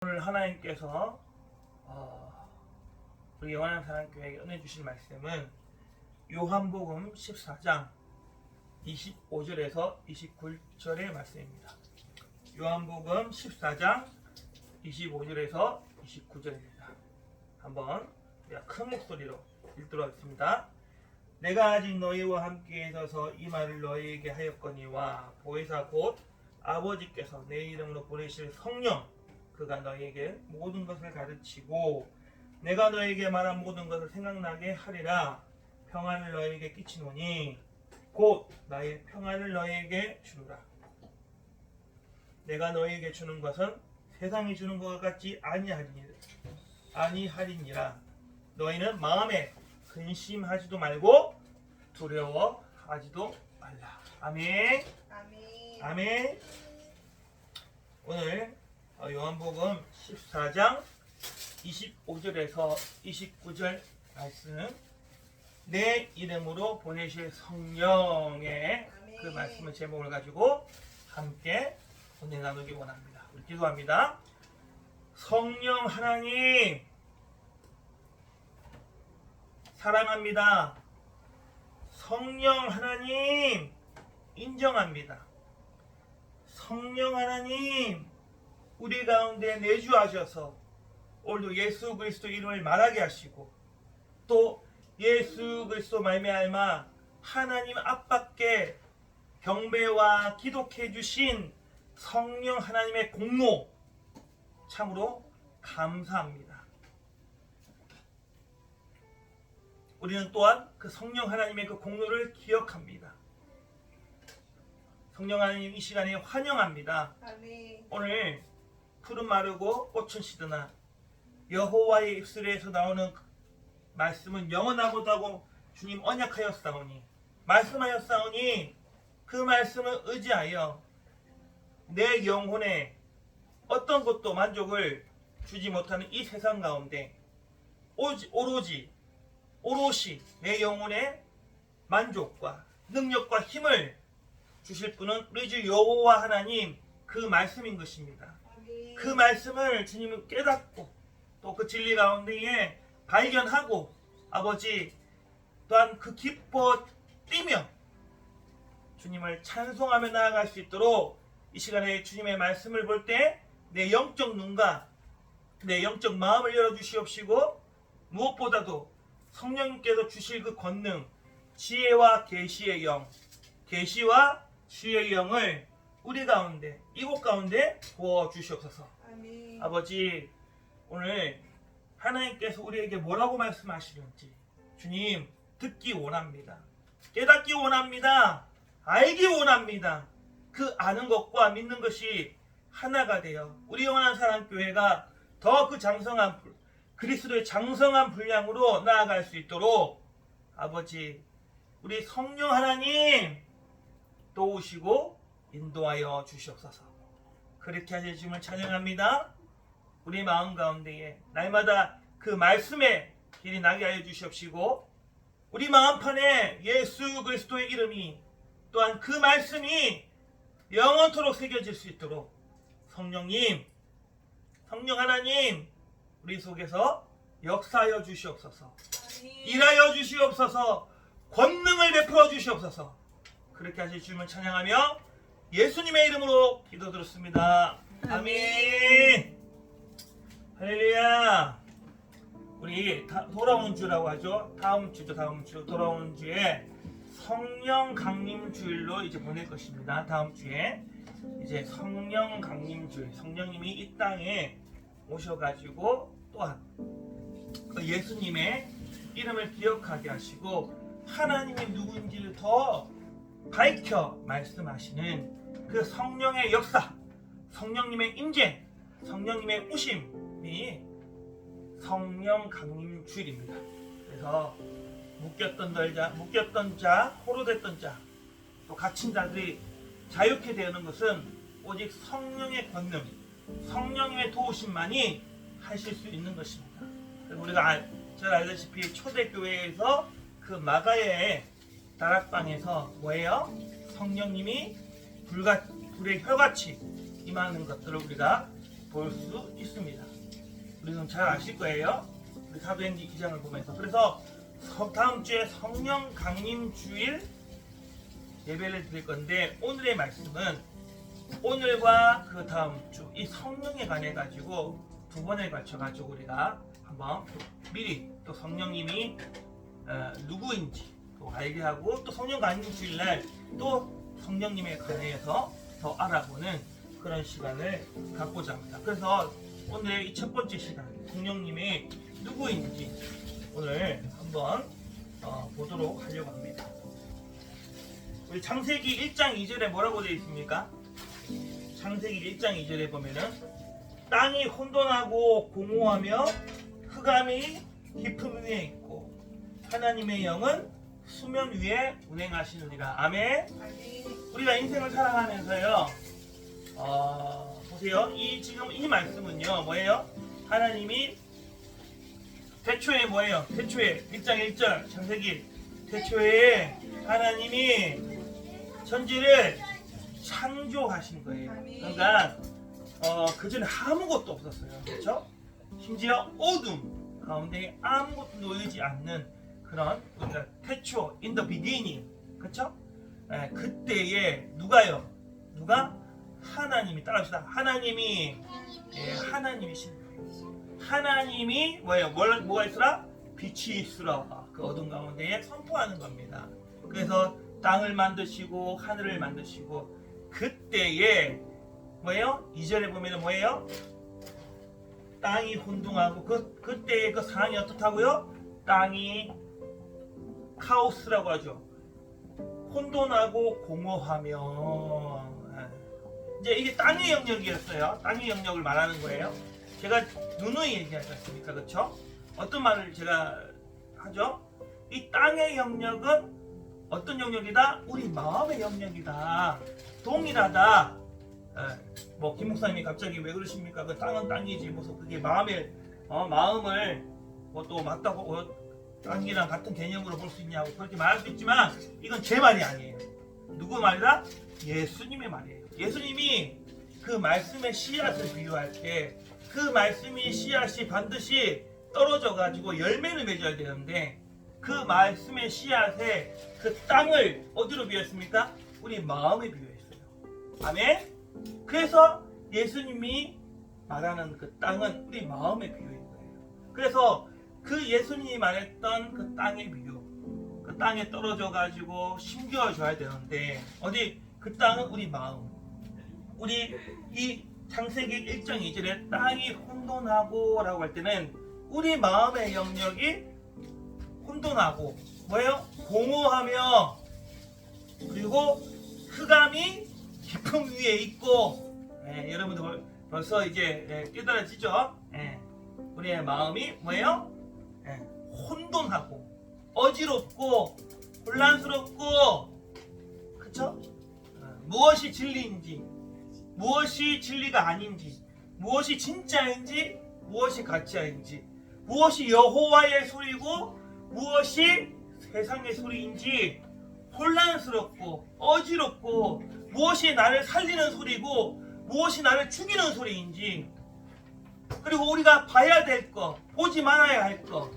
오늘 하나님께서 우리 영원한 사랑교회에 은혜 주실 말씀은 요한복음 14장 25절에서 29절의 말씀입니다. 요한복음 14장 25절에서 29절입니다. 한번 우리가 큰 목소리로 읽도록 하겠습니다. 내가 아직 너희와 함께 있어서 이 말을 너희에게 하였거니와 보혜사 곧 아버지께서 내 이름으로 보내실 성령 그가 너희에게 모든 것을 가르치고 내가 너희에게 말한 모든 것을 생각나게 하리라. 평안을 너희에게 끼치노니 곧 나의 평안을 너희에게 주노라. 내가 너희에게 주는 것은 세상이 주는 것 같지 아니하리니라. 너희는 마음에 근심하지도 말고 두려워하지도 말라. 아멘. 아멘. 아멘. 오늘 요한복음 14장 25절에서 29절 말씀, 내 이름으로 보내실 성령의 그 말씀의 제목을 가지고 함께 은혜 나누기 원합니다. 우리 기도합니다. 성령 하나님 사랑합니다. 성령 하나님 인정합니다. 성령 하나님 우리 가운데 내주하셔서 오늘도 예수 그리스도 이름을 말하게 하시고 또 예수 그리스도 말미암아 하나님 앞밖에 경배와 기독해 주신 성령 하나님의 공로 참으로 감사합니다. 우리는 또한 그 성령 하나님의 그 공로를 기억합니다. 성령 하나님 이 시간에 환영합니다. 아멘. 오늘 푸른 마르고 꽃은 시드나 여호와의 입술에서 나오는 말씀은 영원하고다고 주님 언약하였사오니 말씀하였사오니 그 말씀을 의지하여 내 영혼에 어떤 것도 만족을 주지 못하는 이 세상 가운데 오롯이 내 영혼에 만족과 능력과 힘을 주실 분은 우리 주 여호와 하나님 그 말씀인 것입니다. 그 말씀을 주님은 깨닫고 또 그 진리 가운데에 발견하고 아버지 또한 그 기뻐 뛰며 주님을 찬송하며 나아갈 수 있도록 이 시간에 주님의 말씀을 볼 때 내 영적 눈과 내 영적 마음을 열어주시옵시고 무엇보다도 성령님께서 주실 그 권능 지혜와 계시의 영 계시와 지혜의 영을 우리 가운데 이곳 가운데 부어주시옵소서. 아멘. 아버지 오늘 하나님께서 우리에게 뭐라고 말씀하시는지 주님 듣기 원합니다. 깨닫기 원합니다. 알기 원합니다. 그 아는 것과 믿는 것이 하나가 되어 우리 영원한 사랑교회가 더 그 장성한 그리스도의 장성한 분량으로 나아갈 수 있도록 아버지 우리 성령 하나님 도우시고 인도하여 주시옵소서. 그렇게 하실 주님을 찬양합니다. 우리 마음 가운데에 날마다 그 말씀의 길이 나게 하여 주시옵시고 우리 마음판에 예수 그리스도의 이름이 또한 그 말씀이 영원토록 새겨질 수 있도록 성령님 성령 하나님 우리 속에서 역사하여 주시옵소서. 일하여 주시옵소서. 권능을 베풀어 주시옵소서. 그렇게 하실 주님을 찬양하며 예수님의 이름으로 기도드렸습니다. 아멘. 할렐루야. 우리 돌아오는 주라고 하죠. 다음 주 돌아오는 주에 성령 강림 주일로 이제 보낼 것입니다. 다음 주에 이제 성령 강림 주일, 성령님이 이 땅에 오셔가지고 또한 예수님의 이름을 기억하게 하시고 하나님이 누구인지를 더 밝혀 말씀하시는 그 성령의 역사, 성령님의 임재, 성령님의 오심이 성령 강림 주일입니다. 그래서 묶였던 자, 포로됐던 자, 또 갇힌 자들이 자유케 되는 것은 오직 성령의 권능, 성령의 도우심만이 하실 수 있는 것입니다. 우리가 잘 알다시피 초대교회에서 그 마가의 다락방에서 뭐예요? 성령님이 불의 혀같이 임하는 것들을 우리가 볼 수 있습니다. 우리는 잘 아실 거예요. 우리 사도행전 2장을 보면서. 그래서 다음 주에 성령 강림 주일 예배를 드릴 건데, 오늘의 말씀은 오늘과 그 다음 주 이 성령에 관해 가지고 두 번에 걸쳐 가지고 우리가 한번 미리 또 성령님이 누구인지 또 알게 하고, 또 성령 강림 주일날 또 성령님에 관해서 더 알아보는 그런 시간을 갖고자 합니다. 그래서 오늘의 이 첫 번째 시간, 성령님이 누구인지 오늘 한번 보도록 하려고 합니다. 우리 창세기 1장 2절에 뭐라고 되어 있습니까? 창세기 1장 2절에 보면은 땅이 혼돈하고 공허하며 흑암이 깊음 위에 있고 하나님의 영은 수면 위에 운행하시느니라. 아멘. 우리가 인생을 살아가면서요, 보세요. 지금 이 말씀은요, 뭐예요? 하나님이 태초에 뭐예요? 태초에 1장 1절 창세기, 태초에 하나님이 천지를 창조하신 거예요. 그러니까 그전에 아무것도 없었어요. 그렇죠? 심지어 어둠 가운데 아무것도 놓이지 않는 그런, 우리가 태초, in the beginning, 그렇죠? 그때에 누가요? 누가? 하나님이. 따라합시다. 하나님이, 하나님이신 거예요. 하나님이 뭐예요? 뭐가 있으라? 빛이 있으라. 그 어둠 가운데에 선포하는 겁니다. 그래서 땅을 만드시고 하늘을 만드시고, 그때에 뭐예요? 2절에 보면은 뭐예요? 땅이 혼동하고, 그때의 그 상황이 어떻다고요? 땅이 카오스라고 하죠. 혼돈하고 공허하며. 이제 이게 땅의 영역이었어요. 땅의 영역을 말하는 거예요. 제가 누누이 얘기하지 않습니까? 그렇죠? 어떤 말을 제가 하죠? 이 땅의 영역은 어떤 영역이다? 우리 마음의 영역이다. 동일하다. 뭐 김 목사님이 갑자기 왜 그러십니까? 그 땅은 땅이지 무슨 그게 마음을 뭐 또 맞다고 땅이랑 같은 개념으로 볼 수 있냐고 그렇게 말할 수 있지만, 이건 제 말이 아니에요. 누구 말이다? 예수님의 말이에요. 예수님이 그 말씀의 씨앗을 비유할 때 그 말씀이 씨앗이 반드시 떨어져 가지고 열매를 맺어야 되는데, 그 말씀의 씨앗에 그 땅을 어디로 비유했습니까? 우리 마음에 비유했어요. 아멘. 그래서 예수님이 말하는 그 땅은 우리 마음의 비유인 거예요. 그래서 그 예수님이 말했던 그 땅의 비유, 그 땅에 떨어져 가지고 심겨줘야 되는데, 어디? 그 땅은 우리 마음. 우리 이 창세기 1장 2절에 땅이 혼돈하고 라고 할 때는 우리 마음의 영역이 혼돈하고 뭐예요? 공허하며, 그리고 흑암이 깊음 위에 있고, 여러분들 벌써 이제 깨달아지죠? 우리의 마음이 뭐예요? 혼돈하고 어지럽고 혼란스럽고, 그쵸? 무엇이 진리인지, 무엇이 진리가 아닌지, 무엇이 진짜인지, 무엇이 가짜인지, 무엇이 여호와의 소리고 무엇이 세상의 소리인지 혼란스럽고 어지럽고, 무엇이 나를 살리는 소리고 무엇이 나를 죽이는 소리인지, 그리고 우리가 봐야 될 거, 보지 말아야 할 거,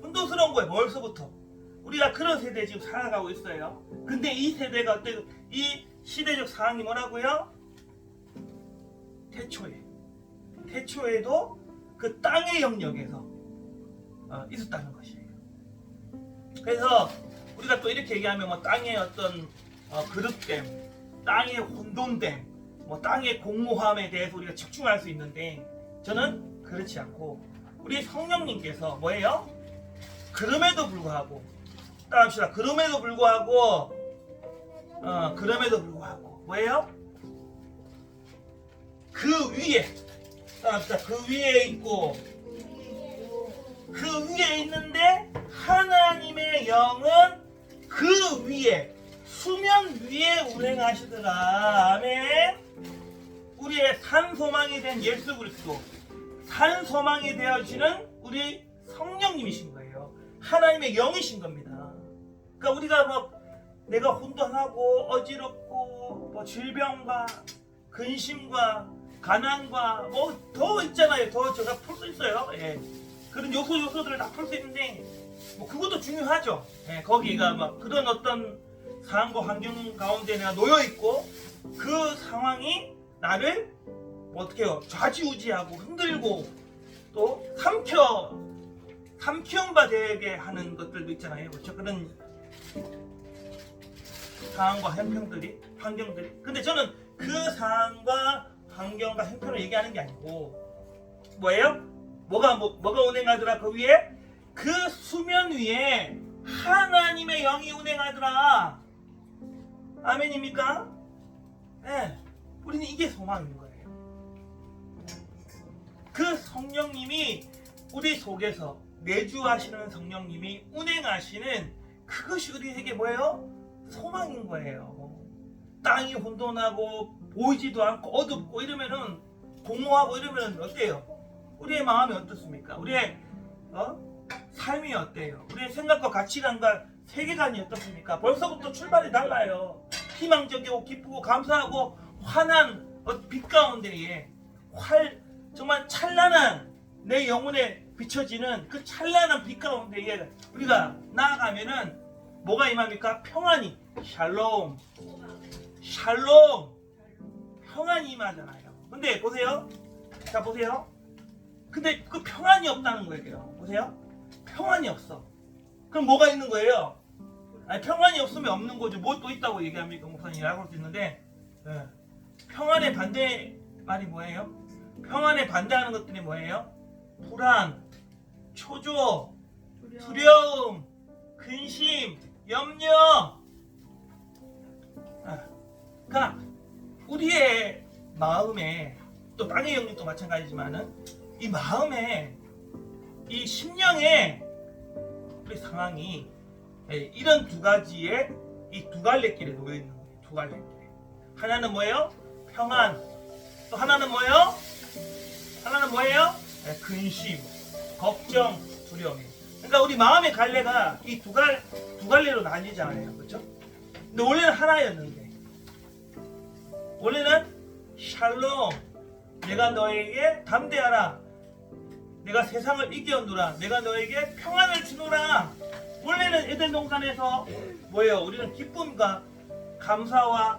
혼돈스러운 거예요. 벌써부터 우리가 그런 세대에 지금 살아가고 있어요. 근데 이 세대가 어때? 이 시대적 상황이 뭐라고요? 태초에도 그 땅의 영역에서 있었다는 것이에요. 그래서 우리가 또 이렇게 얘기하면 뭐 땅의 어떤 그릇됨, 땅의 혼돈됨, 뭐 땅의 공허함에 대해서 우리가 집중할 수 있는데, 저는 그렇지 않고 우리 성령님께서 뭐예요? 그럼에도 불구하고, 따라합시다. 그럼에도 불구하고 뭐예요? 그 위에, 따라합시다. 그 위에 있고, 그 위에 있는데 하나님의 영은 그 위에, 수면 위에 운행하시더라. 아멘. 우리의 산소망이 된 예수 그리스도, 산소망이 되어지는 우리 성령님이신 거예요. 하나님의 영이신 겁니다. 그러니까 우리가 뭐 내가 혼돈하고 어지럽고 뭐 질병과 근심과 가난과 뭐 더 있잖아요. 더 제가 풀 수 있어요. 예. 그런 요소들을 다 풀 수 있는데 뭐 그것도 중요하죠. 예. 거기가 막 그런 어떤 상황과 환경 가운데 내가 놓여 있고 그 상황이 나를 뭐 어떻게 해요? 좌지우지하고 흔들고 또 삼키움바 되게 하는 것들도 있잖아요. 그렇죠? 그런 상황과 환경들이. 근데 저는 그 상황과 환경과 형편을 얘기하는 게 아니고 뭐예요? 뭐가 운행하더라? 그 위에 그 수면 위에 하나님의 영이 운행하더라. 아멘입니까? 네. 우리는 이게 소망인 거예요. 그 성령님이 우리 속에서 내주하시는 성령님이 운행하시는 그것이 우리에게 뭐예요? 소망인 거예요. 땅이 혼돈하고 보이지도 않고 어둡고 이러면은 공허하고 이러면은 어때요? 우리의 마음이 어떻습니까? 우리의 삶이 어때요? 우리의 생각과 가치관과 세계관이 어떻습니까? 벌써부터 출발이 달라요. 희망적이고 기쁘고 감사하고 환한 빛 가운데에 정말 찬란한 내 영혼에 비춰지는 그 찬란한 빛 가운데에 우리가 나아가면은 뭐가 임합니까? 평안이 샬롬 평안이 임하잖아요. 근데 보세요. 자 보세요. 근데 그 평안이 없다는 거예요. 보세요. 평안이 없어. 그럼 뭐가 있는 거예요? 아니, 평안이 없으면 없는 거죠. 뭐 또 있다고 얘기합니까? 목사님이라고 할 수 있는데 평안의 반대 말이 뭐예요? 평안에 반대하는 것들이 뭐예요? 불안, 초조, 두려움, 근심, 염려. 그러니까 우리의 마음에 또 땅의 영역도 마찬가지지만은 이 마음에 이 심령에 우리 상황이 이런 두 가지의 이 두 갈래길에 놓여 있는 거예요. 두 갈래길. 하나는 뭐예요? 평안. 또 하나는 뭐예요? 근심, 걱정, 두려움. 그러니까 우리 마음의 갈래가 이 두 갈래로 나뉘잖아요. 그렇죠? 근데 원래는 하나였는데 원래는 샬롬, 내가 너에게 담대하라, 내가 세상을 이겨노라, 내가 너에게 평안을 주노라. 원래는 에덴 동산에서 뭐예요? 우리는 기쁨과 감사와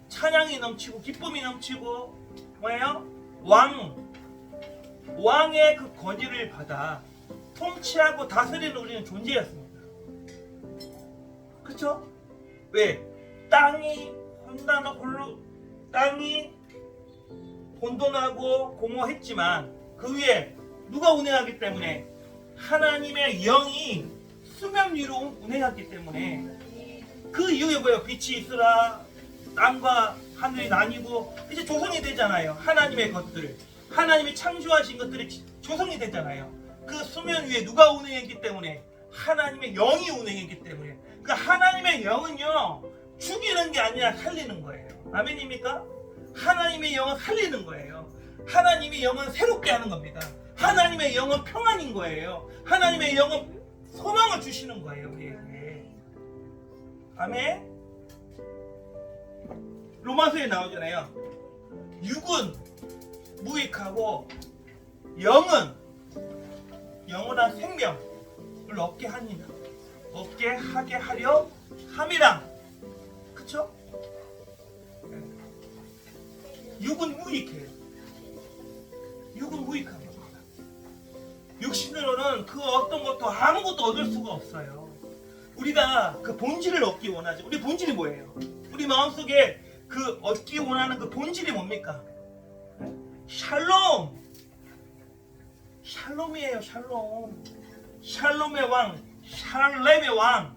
찬양이 넘치고 기쁨이 넘치고 뭐예요? 왕의 그 권위를 받아 통치하고 다스리는 우리는 존재였습니다. 그렇죠? 왜? 땅이 혼돈하고 공허했지만 그 위에 누가 운행하기 때문에 하나님의 영이 수면 위로 운행하기 때문에 그 이후에 뭐예요? 빛이 있으라, 땅과 하늘이 나뉘고 이제 조성이 되잖아요. 하나님의 것들, 하나님이 창조하신 것들이 조성이 되잖아요. 그 수면 위에 누가 운행했기 때문에? 하나님의 영이 운행했기 때문에. 그 하나님의 영은요, 죽이는 게 아니라 살리는 거예요. 아멘입니까? 하나님의 영은 살리는 거예요. 하나님의 영은 새롭게 하는 겁니다. 하나님의 영은 평안인 거예요. 하나님의 영은 소망을 주시는 거예요, 우리에게. 아멘. 로마서에 나오잖아요. 육은 무익하고 영은 영원한 생명을 얻게 하게 하려 함이라. 그쵸? 육은 무익해요. 육은 무익한 겁니다. 육신으로는 그 어떤 것도 아무것도 얻을 수가 없어요. 우리가 그 본질을 얻기 원하죠. 우리 본질이 뭐예요? 우리 마음속에 그 얻기 원하는 그 본질이 뭡니까? 샬롬이에요. 샬롬의 왕, 샬렘의 왕.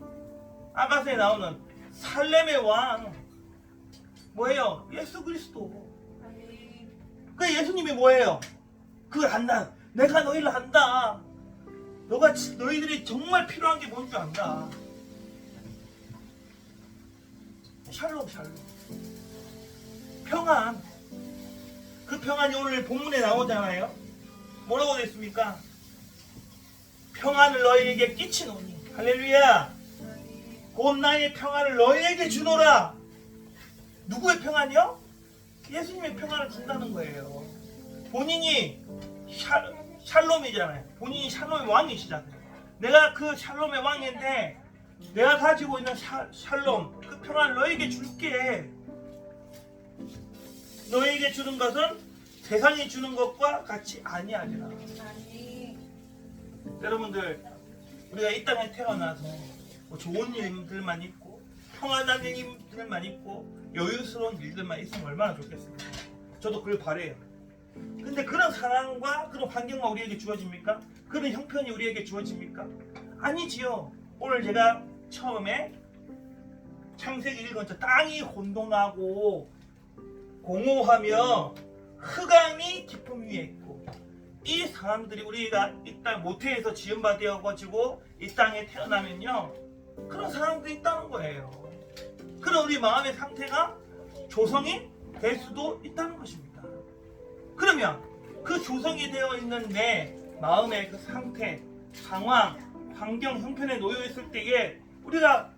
아가서에 나오는 살렘의 왕 뭐예요? 예수 그리스도. 그 예수님이 뭐예요? 그걸 안다. 내가 너희를 안다. 너희들이 정말 필요한 게 뭔 줄 안다. 샬롬. 평안. 그 평안이 오늘 본문에 나오잖아요. 뭐라고 됐습니까? 평안을 너희에게 끼치노니. 할렐루야. 곧 나의 평안을 너희에게 주노라. 누구의 평안이요? 예수님의 평안을 준다는 거예요. 본인이 샬롬이잖아요. 본인이 샬롬의 왕이시잖아요. 내가 그 샬롬의 왕인데 내가 가지고 있는 샬롬, 그 평안을 너에게 줄게. 너에게 주는 것은 세상이 주는 것과 같이 아니하리라. 여러분들, 우리가 이 땅에 태어나서 뭐 좋은 일들만 있고 평안한 일들만 있고 여유스러운 일들만 있으면 얼마나 좋겠습니까? 저도 그걸 바래요. 근데 그런 상황과 그런 환경만 우리에게 주어집니까? 그런 형편이 우리에게 주어집니까? 아니지요. 오늘 제가 처음에 창세기 읽으면서 땅이 혼돈하고 공허하며 흑암이 깊음 위에 있고, 이 상황들이 우리가 이 땅 모태에서 지음받아 가지고 이 땅에 태어나면요, 그런 상황들이 있다는 거예요. 그런 우리 마음의 상태가 조성이 될 수도 있다는 것입니다. 그러면 그 조성이 되어 있는 내 마음의 그 상태, 상황, 환경, 형편에 놓여 있을 때에 우리가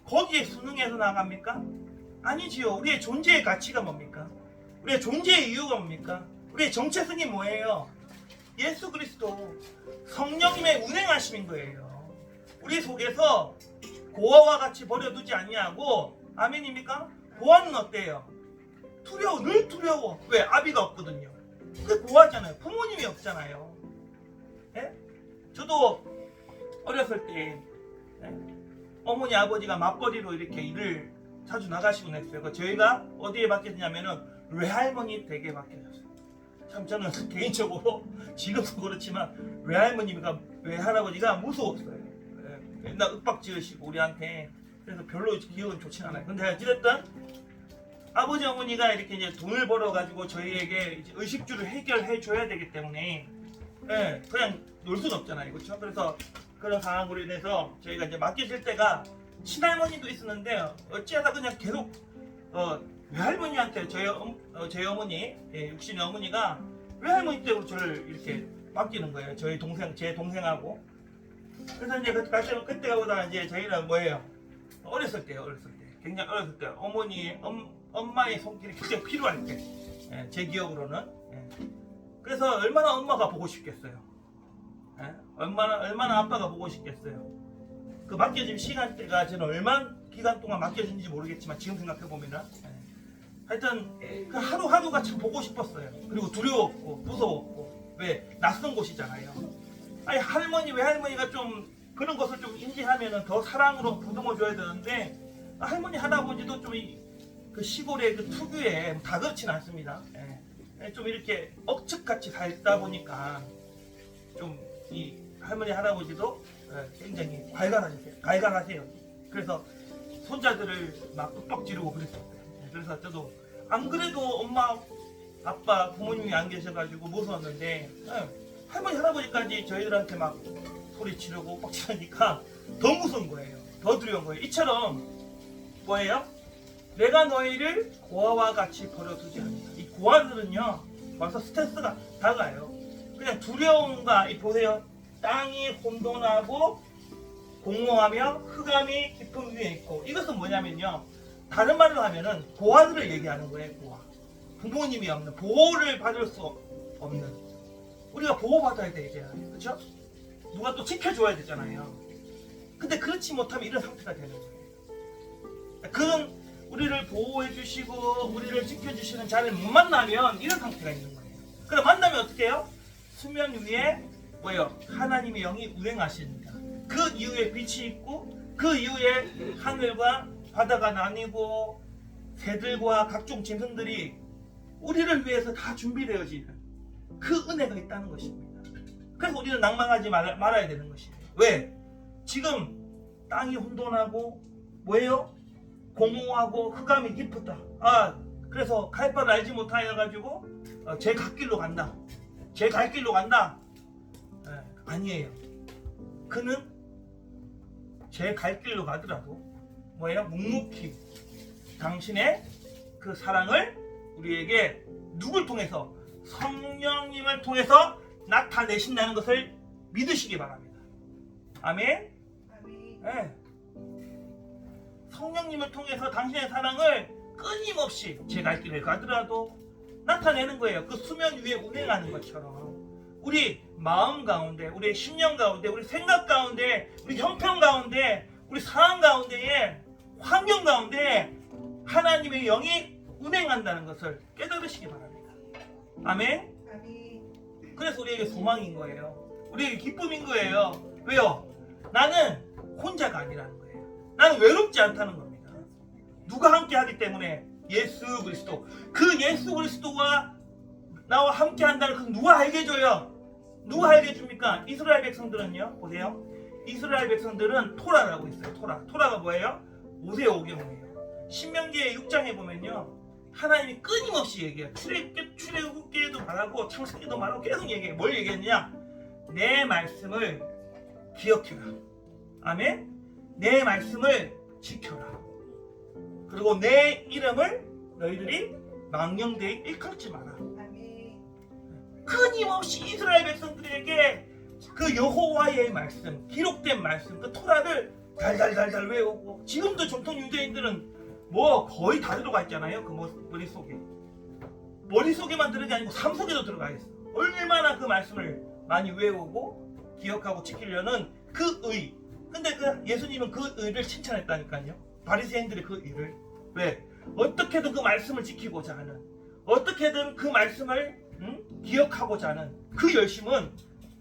거기에 순응해서 나갑니까? 아니지요. 우리의 존재의 가치가 뭡니까? 우리의 존재의 이유가 뭡니까? 우리의 정체성이 뭐예요? 예수 그리스도, 성령님의 운행하심인 거예요. 우리 속에서 고아와 같이 버려두지 아니하고, 아멘입니까? 고아는 어때요? 두려워, 늘 두려워. 왜? 아비가 없거든요. 그게 고아잖아요. 부모님이 없잖아요. 예? 저도 어렸을 때 어머니 아버지가 맞벌이로 이렇게 일을 자주 나가시곤 했어요. 저희가 어디에 맡겨지냐면은 외할머니 댁에 맡겨졌어요. 참 저는 개인적으로 지금도 그렇지만 외할아버지가 무서웠어요. 맨날 윽박 지으시고 우리한테. 그래서 별로 기억은 좋진 않아요. 근데 어찌됐든 아버지 어머니가 이렇게 이제 돈을 벌어가지고 저희에게 이제 의식주를 해결해 줘야 되기 때문에 그냥 놀 수는 없잖아요. 그렇죠? 그래서 그런 상황으로 인해서 저희가 이제 맡겨질 때가 친할머니도 있었는데 어찌하다 그냥 계속 외할머니한테 저희 어머니, 육신의 어머니가 외할머니 댁으로 저를 이렇게 맡기는 거예요. 제 동생하고. 그래서 이제 그때가 보다 이제 저희는 뭐예요? 어렸을 때요. 굉장히 어렸을 때 엄마의 손길이 굉장히 필요할 때, 제 기억으로는. 그래서 얼마나 엄마가 보고 싶겠어요. 얼마나 아빠가 보고 싶겠어요. 그 맡겨진 시간대가 저는 얼마 기간 동안 맡겨진지 모르겠지만 지금 생각해 보면은 하여튼 그 하루하루가 참 보고 싶었어요. 그리고 두려웠고 무서웠고. 왜? 낯선 곳이잖아요. 아니 외할머니가 좀 그런 것을 좀 인지하면은 더 사랑으로 보듬어 줘야 되는데, 할머니 할아버지도 좀 그 시골의 그 특유의, 다 그렇진 않습니다. 좀 이렇게 억측같이 살다 보니까 좀 이 할머니 할아버지도 굉장히 갈갈하세요. 그래서 손자들을 막 윽박 지르고 그랬었어요. 그래서 저도 안 그래도 엄마 아빠 부모님이 안 계셔가지고 무서웠는데, 할머니 할아버지까지 저희들한테 막 소리 지르고 윽박 지르니까 더 무서운 거예요. 더 두려운 거예요. 이처럼 뭐예요? 내가 너희를 고아와 같이 버려두지 않는다. 이 고아들은요, 벌써 스트레스가 다가요. 그냥 두려움과, 보세요. 땅이 혼돈하고 공허하며 흑암이 깊은 위에 있고, 이것은 뭐냐면요, 다른 말로 하면은 고아들을 얘기하는 거예요. 고아. 부모님이 없는, 보호를 받을 수 없는, 우리가 보호받아야 되잖아요. 그렇죠? 누가 또 지켜줘야 되잖아요. 근데 그렇지 못하면 이런 상태가 되는 거예요. 그런 우리를 보호해 주시고 우리를 지켜주시는 자를 못 만나면 이런 상태가 있는 거예요. 그럼 만나면 어떻게 해요? 수면 위에 뭐예요? 하나님의 영이 운행하십니다. 그 이후에 빛이 있고, 그 이후에 하늘과 바다가 나뉘고 새들과 각종 짐승들이 우리를 위해서 다 준비되어지는 그 은혜가 있다는 것입니다. 그래서 우리는 낭망하지 말아야 되는 것이에요. 왜? 지금 땅이 혼돈하고 뭐예요? 공허하고 흑암이 깊었다. 그래서 갈 바를 알지 못하여 가지고 제 갈 길로 간다. 아니에요. 그는 제 갈 길로 가더라도 뭐예요? 묵묵히 당신의 그 사랑을 우리에게 누굴 통해서? 성령님을 통해서 나타내신다는 것을 믿으시기 바랍니다. 아멘. 네. 성령님을 통해서 당신의 사랑을 끊임없이 제 갈 길을 가더라도 나타내는 거예요. 그 수면 위에 운행하는 것처럼 우리 마음 가운데, 우리 심령 가운데, 우리 생각 가운데, 우리 형편 가운데, 우리 상황 가운데에, 환경 가운데 하나님의 영이 운행한다는 것을 깨달으시기 바랍니다. 아멘? 그래서 우리에게 소망인 거예요. 우리에게 기쁨인 거예요. 왜요? 나는 혼자가 아니라는 거예요. 나는 외롭지 않다는 겁니다. 누가 함께 하기 때문에? 예수 그리스도. 그 예수 그리스도가 나와 함께 한다는 그 누가 알게 해줘요? 누가 알게 해줍니까? 이스라엘 백성들은요. 보세요. 이스라엘 백성들은 토라라고 있어요. 토라가 뭐예요? 모세오경이에요. 신명기의 6장에 보면요. 하나님이 끊임없이 얘기해요. 출애굽기에도 말하고 창세기도 말하고 계속 얘기해요. 뭘 얘기했냐? 내 말씀을 기억해라. 아멘? 내 말씀을 지켜라. 그리고 내 이름을 너희들이 망령되이 일컬지 마라. 끊임없이 이스라엘 백성들에게 그 여호와의 말씀, 기록된 말씀, 그 토라를 달달달달 외우고, 지금도 정통 유대인들은 뭐 거의 다 들어가 있잖아요. 그 머릿속에만 들은 게 아니고 삶 속에도 들어가 있어. 얼마나 그 말씀을 많이 외우고 기억하고 지키려는 그 의. 근데 그 예수님은 그 의를 칭찬했다니까요. 바리새인들의 그 의를. 왜? 어떻게든 그 말씀을 지키고자 하는, 어떻게든 그 말씀을 기억하고자 하는 그 열심은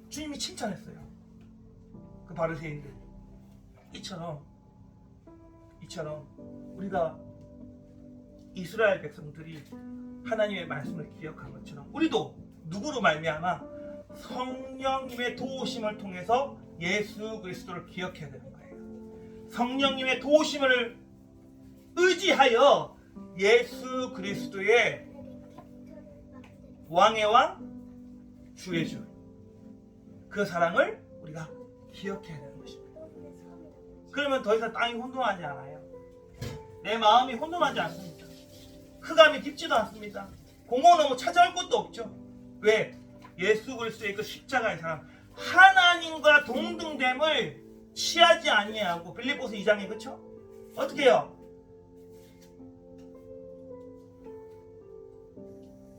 주님이 칭찬했어요. 그 바리새인들. 이처럼 우리가 이스라엘 백성들이 하나님의 말씀을 기억한 것처럼 우리도 누구로 말미암아 성령님의 도우심을 통해서 예수 그리스도를 기억해야 되는 거예요. 성령님의 도우심을 의지하여 예수 그리스도의 왕의 왕, 주의 주, 그 사랑을 우리가 기억해야 되는 것입니다. 그러면 더 이상 땅이 혼돈하지 않아요. 내 마음이 혼돈하지 않습니다. 흑암이 깊지도 않습니다. 공허 너무 찾아올 것도 없죠. 왜? 예수 그리스도의 그 십자가의 사랑, 하나님과 동등됨을 취하지 아니하고, 빌립보서 2장에 그렇죠? 어떻게 해요?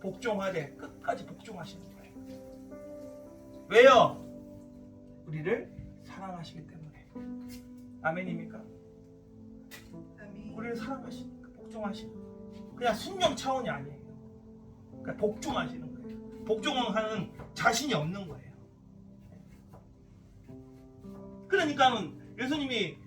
복종하되 끝까지 복종하시는 거예요. 왜요? 우리를 사랑하시기 때문에. 아멘입니까? 아멘. 우리를 사랑하시니까 복종하시는 거예요. 그냥 순종 차원이 아니에요. 그러니까 복종하시는 거예요. 복종하는 자신이 없는 거예요. 그러니까는 예수님이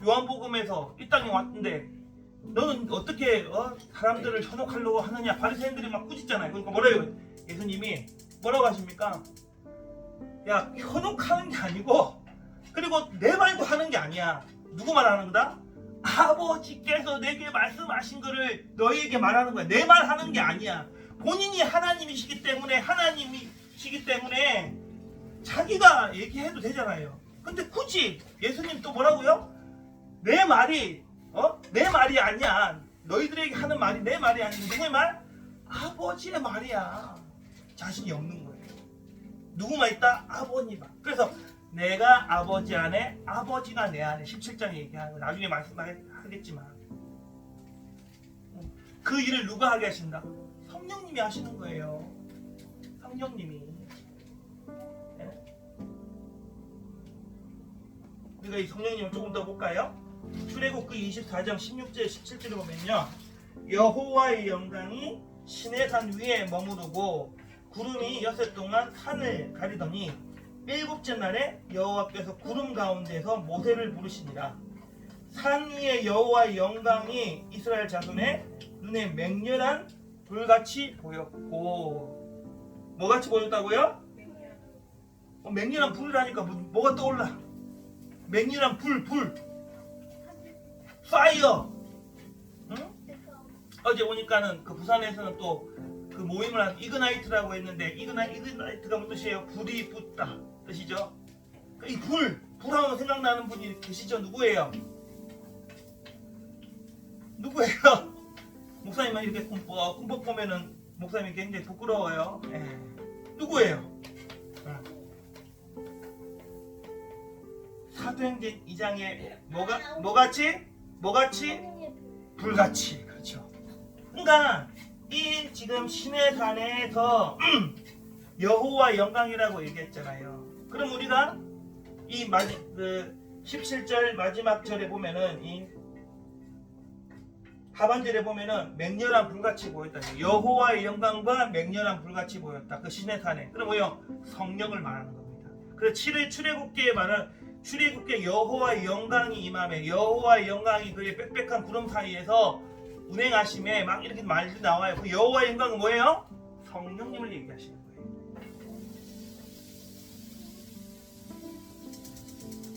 요한복음에서 이 땅에 왔는데 너는 어떻게 사람들을 현혹하려고 하느냐, 바리새인들이 막 꾸짖잖아요. 그러니까 뭐래요? 예수님이 뭐라고 하십니까? 야, 현혹하는 게 아니고, 그리고 내 말도 하는 게 아니야. 누구 말하는 거다? 아버지께서 내게 말씀하신 거를 너희에게 말하는 거야. 내 말 하는 게 아니야. 본인이 하나님이시기 때문에 자기가 얘기해도 되잖아요. 근데 굳이 예수님 또 뭐라고요? 내 말이 아니야. 너희들에게 하는 말이 내 말이 아니고 누구의 말? 아버지의 말이야. 자신이 없는 거예요. 누구만 있다? 아버님만. 그래서 내가 아버지 안에, 아버지가 내 안에, 17장에 얘기하는 거 나중에 말씀하겠지만, 그 일을 누가 하게 하신다? 성령님이 하시는 거예요. 성령님이. 우리가 이 성령님을 조금 더 볼까요? 출애굽기 24장 16절 17절을 보면요, 여호와의 영광이 시내 산 위에 머무르고 구름이 엿새 동안 산을 가리더니 일곱째 날에 여호와께서 구름 가운데서 모세를 부르시니라. 산 위에 여호와의 영광이 이스라엘 자손의 눈에 맹렬한 불같이 보였고, 뭐같이 보였다고요? 맹렬한 불이라니까 뭐가 떠올라? 맹렬한 불 파이어. 응? 어제 오니까는 그 부산에서는 또 그 모임을 한 이그나이트라고 했는데, 이그나이트가 무슨 뜻이에요? 불이 붙다 뜻이죠. 이 불하면 생각나는 분이 계시죠? 누구예요? 목사님만 이렇게 꿈뻑 보면은 목사님이 굉장히 부끄러워요. 누구예요? 사도행전 2장에 뭐같이? 불같이. 그렇죠. 그러니까 이 지금 시내산에서 여호와 영광이라고 얘기했잖아요. 그럼 우리가 이 17절 마지막 절에 보면은 이 하반절에 보면은 맹렬한 불같이 보였다. 여호와의 영광과 맹렬한 불같이 보였다. 그 시내산에. 그럼 뭐요? 성령을 말하는 겁니다. 그래서 출애굽기에 말하는 출애굽기에 여호와의 영광이 임함에 여호와의 영광이 그의 빽빽한 구름 사이에서 운행하심에 막 이렇게 말이 나와요. 그 여호와의 영광은 뭐예요? 성령님을 얘기하시는 거예요.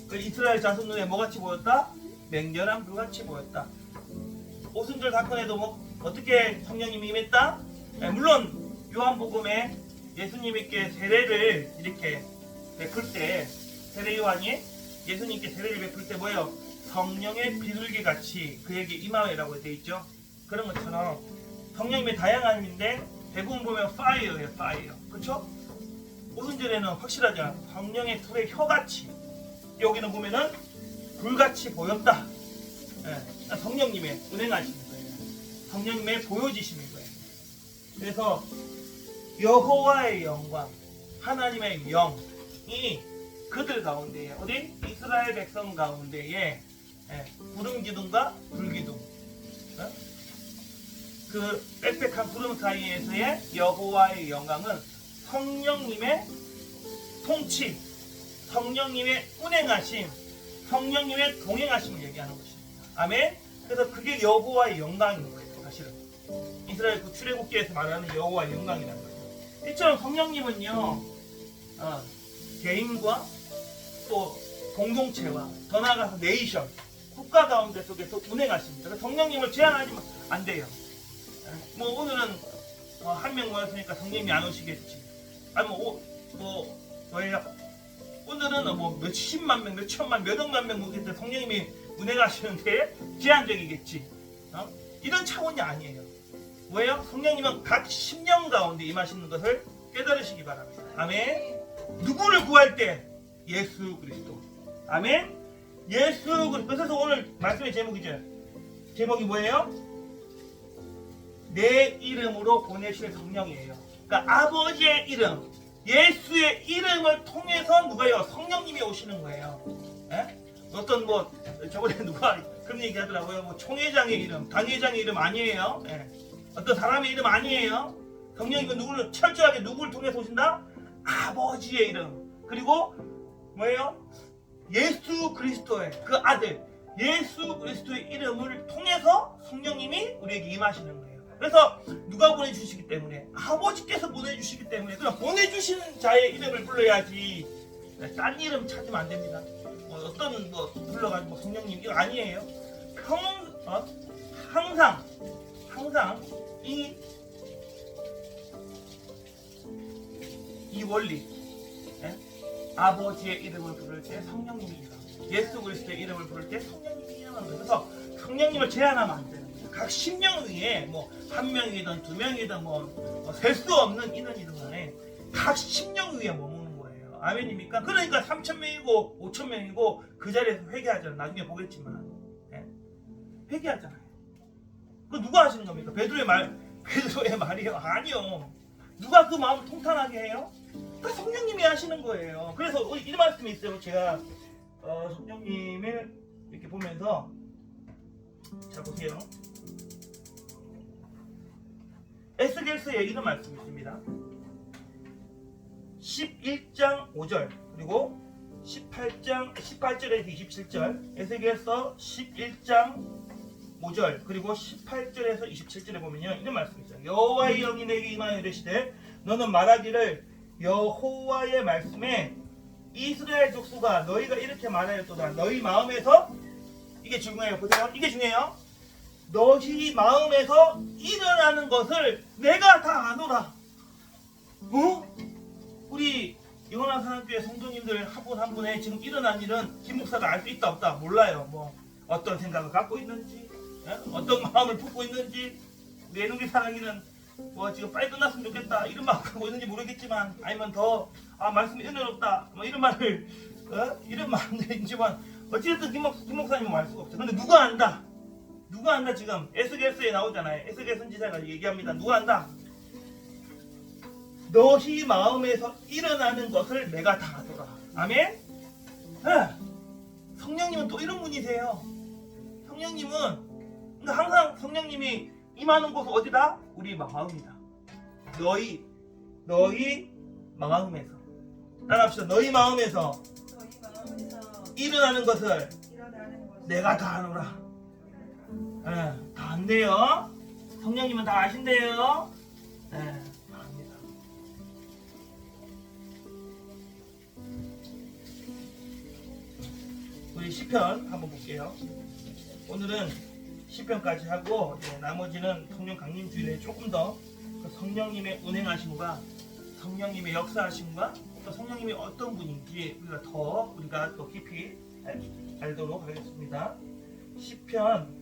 그 이스라엘 자손 눈에 뭐같이 보였다? 맹렬한 불같이 보였다. 오순절 사건에도 뭐 어떻게 성령님이 임했다? 네, 물론 요한복음에 예수님께 세례를 이렇게 베풀 때 세례 요한이 예수님께 세례를 베풀 때 뭐예요? 성령의 비둘기 같이 그에게 임하라고 되어 있죠. 그런 것처럼 성령님의 다양한 의미인데 대부분 보면 fire예요, fire. 그렇죠? 오순절에는 확실하죠. 성령의 불의 혀같이. 여기는 보면은 불같이 보였다. 네, 성령님의 운행하시는 거예요. 성령님의 보여지시는 거예요. 그래서 여호와의 영광, 하나님의 영이 그들 가운데에 어디? 이스라엘 백성 가운데에 구름 기둥과 불 기둥, 그 빽빽한 구름 사이에서의 여호와의 영광은 성령님의 통치, 성령님의 운행하심, 성령님의 동행하심을 얘기하는 것입니다. 아멘. 그래서 그게 여호와의 영광인 거예요. 사실은 이스라엘 그 출애굽기에서 말하는 여호와의 영광이라는 거예요. 이처럼 성령님은요, 개인과 또 공동체와 더 나아가서 네이션, 국가 가운데 속에서 운행하십니다. 그래서 성령님을 제한하지면 안 돼요. 뭐 오늘은 한 명 모였으니까 성령님이 안 오시겠지. 아니 뭐예요? 오늘은 뭐 몇십만 명, 몇천만, 몇억만 명 모겠는데 성령님이 운행하시는데 제한적이겠지. 이런 차원이 아니에요. 뭐예요? 성령님은 각 심령 가운데 임하시는 것을 깨달으시기 바랍니다. 아멘. 누구를 구할 때? 예수 그리스도. 아멘. 예수 그리스도. 그래서 오늘 말씀의 제목이죠. 제목이 뭐예요? 내 이름으로 보내실 성령이에요. 그러니까 아버지의 이름, 예수의 이름을 통해서 누가요? 성령님이 오시는 거예요. 에? 어떤 저번에 누가 그런 얘기 하더라고요. 총회장의 이름, 당회장의 이름 아니에요. 에. 어떤 사람의 이름 아니에요. 성령님은 누구를 철저하게 누구를 통해서 오신다? 아버지의 이름. 그리고 뭐예요? 예수 그리스도의 그 아들 예수 그리스도의 이름을 통해서 성령님이 우리에게 임하시는 거예요. 그래서 누가 보내주시기 때문에 아버지께서 보내주시기 때문에 그냥 보내주시는 자의 이름을 불러야지 딴 이름 찾으면 안 됩니다. 어떤 불러가지고 성령님 이거 아니에요. 항상 이 원리, 아버지의 이름을 부를 때 성령님이 일어납니다. 예수 그리스도의 이름을 부를 때 성령님이 일어납니다. 그래서 성령님을 제한하면 안 되는 거예요. 각 심령 위에 한 명이든 두 명이든 셀 수 없는 인원이든 간에 각 심령 위에 머무는 거예요. 아멘입니까? 그러니까 3,000명이고 5,000명이고 그 자리에서 회개하잖아요. 나중에 보겠지만 회개하잖아요. 그 누가 하시는 겁니까? 베드로의 말이요? 아니요. 누가 그 마음을 통탄하게 해요? 다 성령님이 하시는 거예요. 그래서 이 말씀이 있어요. 제가 성령님을 이렇게 보면서 자 보세요. 에스겔서에 이런 말씀이 있습니다. 11장 5절 그리고 18절에서 27절 에스겔서 11장 5절 그리고 18절에서 27절에 보면요 이런 말씀이 있어요. 여호와의 영이 내게 임하여 이르시되 너는 말하기를 여호와의 말씀에 이스라엘 족속아 너희가 이렇게 말하였도다. 너희 마음에서 이게 중요해요. 보세요. 이게 중요해요. 너희 마음에서 일어나는 것을 내가 다 아노라. 우리 영원한 사랑교회 성도님들 한 분 한 분의 지금 일어난 일은 김 목사가 알 수 있다 없다 몰라요. 어떤 생각을 갖고 있는지 어떤 마음을 품고 있는지 우리 애누리 사랑이는 지금 빨리 끝났으면 좋겠다 이런 마음 갖고 있는지 모르겠지만 아니면 더 말씀이 은혜롭다 이런 말을 이런 마음들이지만 어찌됐든 김 목사님은 알 수가 없어요. 근데 누가 안다? 누가 한다 지금? 에스겔서에 나오잖아요. 에스겔 선지자가 얘기합니다. 누가 한다? 너희 마음에서 일어나는 것을 내가 다 하더라. 아멘? 성령님은 또 이런 분이세요. 성령님은 항상 성령님이 임하는 곳은 어디다? 우리 마음이다. 너희 마음에서 따라합시다. 너희 마음에서 일어나는 것을 내가 다 하노라. 다 한대요. 성령님은 다 아신대요. 다 합니다. 우리 시편 한번 볼게요. 오늘은 시편까지 하고 나머지는 성령 강림 주일에 조금 더 그 성령님의 운행하심과 성령님의 역사하심과 또 성령님이 어떤 분인지 우리가 더 깊이 알도록 하겠습니다. 시편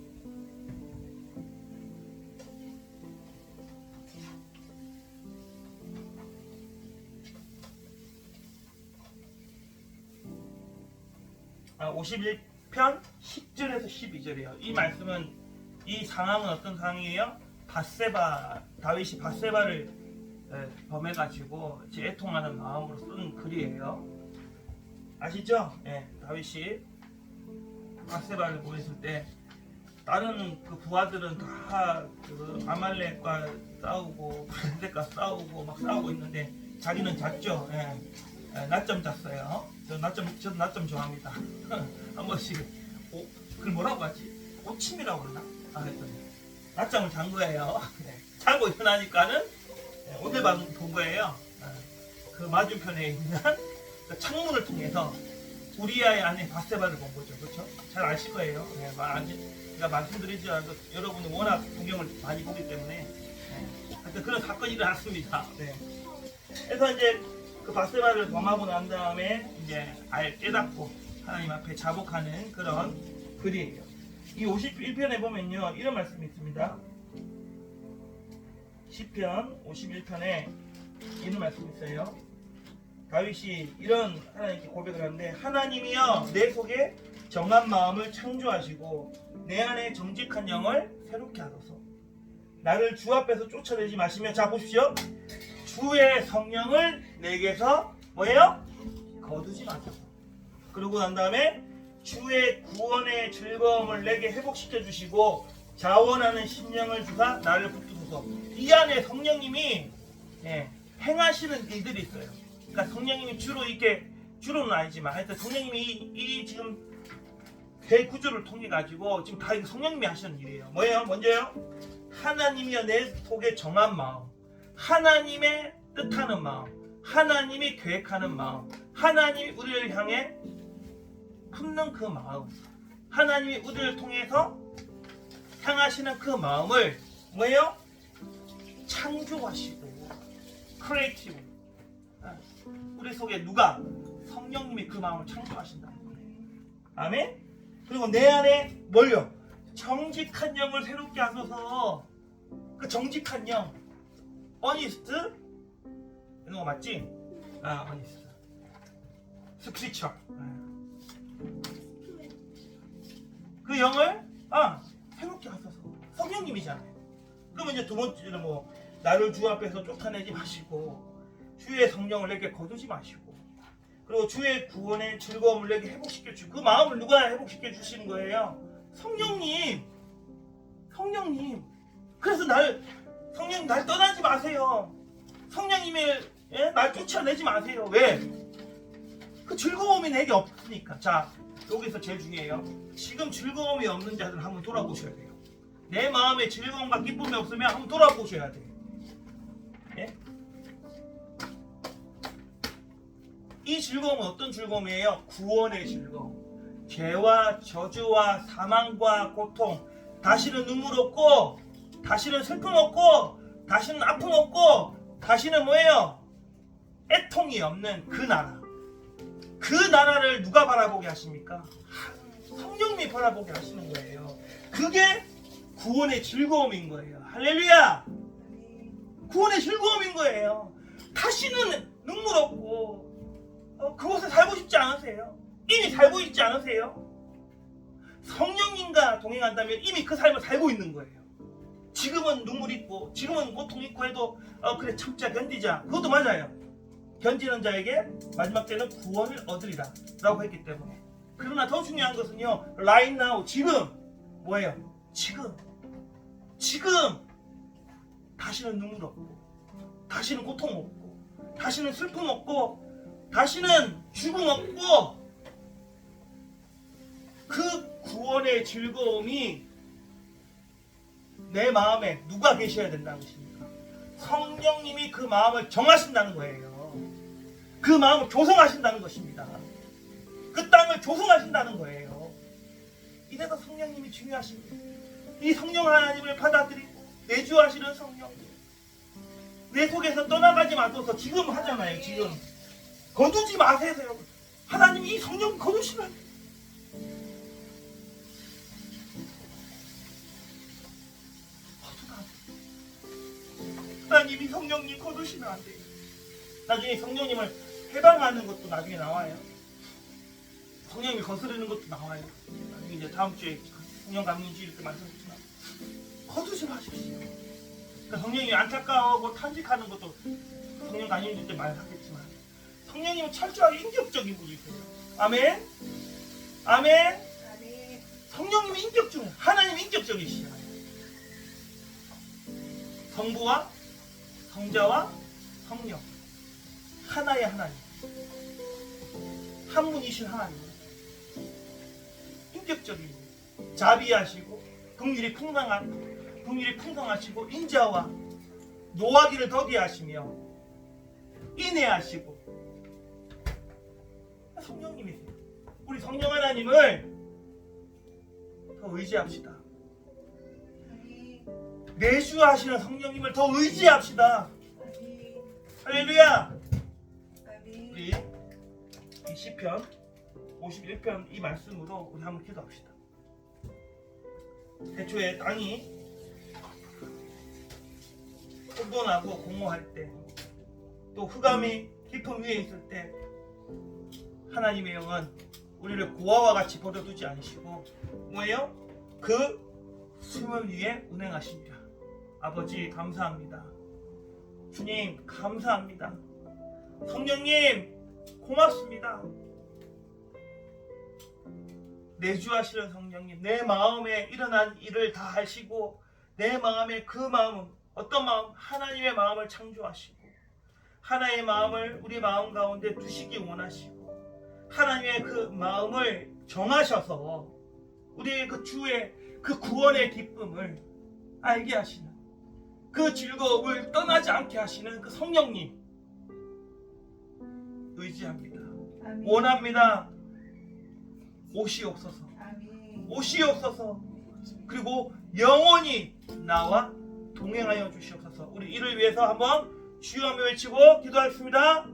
51편 10절에서 12절이에요. 이 말씀은 이 상황은 어떤 상황이에요? 다윗이 밧세바를 범해가지고 애통하는 마음으로 쓴 글이에요. 아시죠? 다윗이 밧세바를 보냈을 때 다른 그 부하들은 다 그 아말렉과 싸우고 블레셋과 싸우고 막 싸우고 있는데 자기는 잤죠. 낮잠 잤어요. 저도 낮잠 좋아합니다. 한 번씩 그걸 뭐라고 하지? 오침이라고 그러나? 그랬더니 낮잠을 잔 거예요. 자고 일어나니까는 오대방 본 거예요. 그 맞은편에 있는 그 창문을 통해서 우리아의 아내 밧세바를 본 거죠. 그렇죠? 잘 아실 거예요. 제가 말씀드리지 않아도 여러분이 워낙 동경을 많이 보기 때문에 하여튼 그런 사건이 일어났습니다. 그래서 이제 그 밧세바를 범하고 난 다음에 이제 깨닫고 하나님 앞에 자복하는 그런 글이에요. 이 51편에 보면요 이런 말씀이 있습니다. 시편 51편에 이런 말씀이 있어요. 다윗이 이런 하나님께 고백을 하는데, 하나님이여 내 속에 정한 마음을 창조하시고 내 안에 정직한 영을 새롭게 하소서. 나를 주 앞에서 쫓아내지 마시며, 자 보십시오, 주의 성령을 내게서 뭐예요? 거두지 마소서. 그러고 난 다음에 주의 구원의 즐거움을 내게 회복시켜 주시고 자원하는 심령을 주사 나를 붙드소서. 이 안에 성령님이 행하시는 일들이 있어요. 그러니까 성령님이 주로는 아니지만 하여튼 성령님이 이 지금 대구조를 통해 가지고 지금 다 성령님이 하시는 일이에요. 뭐예요? 먼저요, 하나님이여 내 속에 정한 마음, 하나님의 뜻하는 마음, 하나님이 계획하는 마음, 하나님이 우리를 향해 품는 그 마음, 하나님이 우리를 통해서 향하시는 그 마음을 뭐예요? 창조하시고 크리에이티브, 우리 속에 누가? 성령님이 그 마음을 창조하신다는 거예요. 아멘? 그리고 내 안에 뭘요? 정직한 영을 새롭게 하소서. 그 정직한 영, 어니스트 이런 거 맞지? 어니스트, 스피리추얼, 그 영을 새롭게 하소서. 성령님이잖아요. 그러면 이제 두 번째는 나를 주 앞에서 쫓아내지 마시고 주의 성령을 내게 거두지 마시고, 그리고 주의 구원의 즐거움을 내게 회복시켜 주시고, 그 마음을 누가 회복시켜 주시는 거예요? 성령님. 그래서 성령님 날 떠나지 마세요. 성령님이 날 쫓아내지 마세요. 왜? 그 즐거움이 내게 없으니까. 자, 여기서 제일 중요해요. 지금 즐거움이 없는 자들 한번 돌아보셔야 돼요. 내 마음에 즐거움과 기쁨이 없으면 한번 돌아보셔야 돼요. 이 즐거움은 어떤 즐거움이에요? 구원의 즐거움. 죄와 저주와 사망과 고통, 다시는 눈물 없고, 다시는 슬픔 없고, 다시는 아픔 없고, 다시는 뭐예요? 애통이 없는 그 나라. 그 나라를 누가 바라보게 하십니까? 성령님이 바라보게 하시는 거예요. 그게 구원의 즐거움인 거예요. 할렐루야! 구원의 즐거움인 거예요. 다시는 눈물 없고, 그곳에 살고 싶지 않으세요? 이미 살고 있지 않으세요? 성령님과 동행한다면 이미 그 삶을 살고 있는 거예요. 지금은 눈물 있고 지금은 고통 있고 해도 그래 참자 견디자, 그것도 맞아요. 견디는 자에게 마지막 때는 구원을 얻으리라 라고 했기 때문에. 그러나 더 중요한 것은요, right now, 지금 뭐예요? 지금 다시는 눈물 없고, 다시는 고통 없고, 다시는 슬픔 없고, 다시는 죽음 없고, 그 구원의 즐거움이 내 마음에 누가 계셔야 된다는 것입니까? 성령님이 그 마음을 정하신다는 거예요. 그 마음을 조성하신다는 것입니다. 그 땅을 조성하신다는 거예요. 이래서 성령님이 중요하십니다. 이 성령 하나님을 받아들이고 내주하시는 성령님, 내 속에서 떠나가지 마소서. 지금 하잖아요. 지금 거두지 마세요. 하나님이 이 성령 거두시면 하나님이 성령님 거두시면 안 돼요. 나중에 성령님을 해방하는 것도 나중에 나와요. 성령님이 거스르는 것도 나와요. 나중에 이제 다음 주에 성령 감리주의 이렇게 말씀드리지만 거두지 마십시오. 그러니까 성령님이 안타까워하고 탄식하는 것도 성령 감리주의 때 말하겠지만 성령님은 철저하게 인격적인 분이세요. 아멘. 아멘. 성령님이 인격적이에요. 하나님 인격적이시잖아요. 성부와 성자와 성령, 하나의 하나님, 한 분이신 하나님, 인격적인, 자비하시고 긍휼이 풍성하시고 인자와 노하기를 더디하시며 인애하시고 성령님이세요. 우리 성령 하나님을 더 의지합시다. 내주하시는 성령님을 더 의지합시다. 할렐루야. 우리 이 시편 51편 이 말씀으로 우리 한번 기도합시다. 태초에 땅이 혼돈하고 공허할 때, 또 흑암이 깊은 위에 있을 때 하나님의 영은 우리를 고아와 같이 버려두지 않으시고 뭐예요? 그 수면 위에 운행하십니다. 아버지 감사합니다. 주님 감사합니다. 성령님 고맙습니다. 내주하시는 성령님, 내 마음에 일어난 일을 다 하시고 내 마음에 그 마음은 어떤 마음? 하나님의 마음을 창조하시고 하나의 마음을 우리 마음 가운데 두시기 원하시고 하나님의 그 마음을 정하셔서 우리의 그 주의 그 구원의 기쁨을 알게 하시는, 그 즐거움을 떠나지 않게 하시는 그 성령님 의지합니다. 아멘. 원합니다. 오시옵소서. 아멘. 오시옵소서. 그리고 영원히 나와 동행하여 주시옵소서. 우리 이를 위해서 한번 주여 하며 외치고 기도하겠습니다.